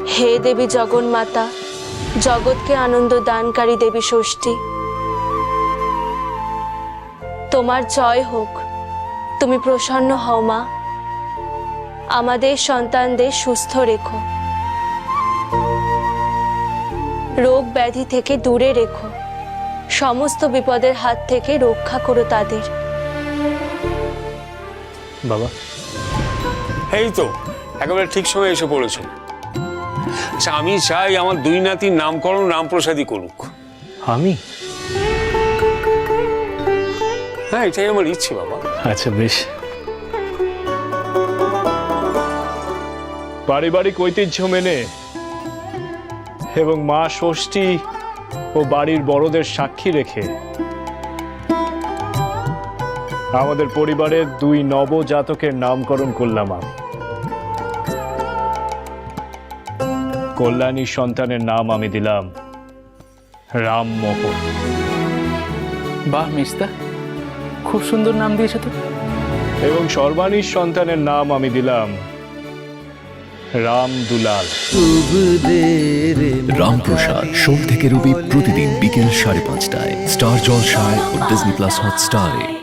হে দেবী জগন্মাতা, জগৎকে আনন্দ দানকারী দেবী ষষ্ঠী, তোমার জয় হোক। তুমি প্রসন্ন হও মা, আমাদের সন্তানদের সুস্থ রেখো, রোগ ব্যাধি থেকে দূরে রেখো, সমস্ত বিপদের হাত থেকে রক্ষা করো তাদের। বাবা, এই তো একেবারে ঠিক সময় এসে পড়েছো। আচ্ছা, আমি চাই আমার দুই নাতির নামকরণ রামপ্রসাদই করুক। আমি? হ্যাঁ, এটাই আমার ইচ্ছে বাবা। আচ্ছা বেশ। পারিবারিক ঐতিহ্য মেনে এবং মা ষষ্ঠী ও বাড়ির বড়দের সাক্ষী রেখে আমাদের পরিবারের দুই নবজাতকের নামকরণ করলাম আমি। কল্যাণী সন্তানের নাম আমি দিলাম রামমোহন। বাহ মিস্তা, খুব সুন্দর নাম দিয়েছো তো। এবং সর্বাণীর সন্তানের নাম আমি দিলাম রামদুলাল। রামপ্রসাদ সোম থেকে রবি প্রতিদিন বিকেল 5:30টায় স্টার জলসায় ও ডিজনি প্লাস হটস্টারে।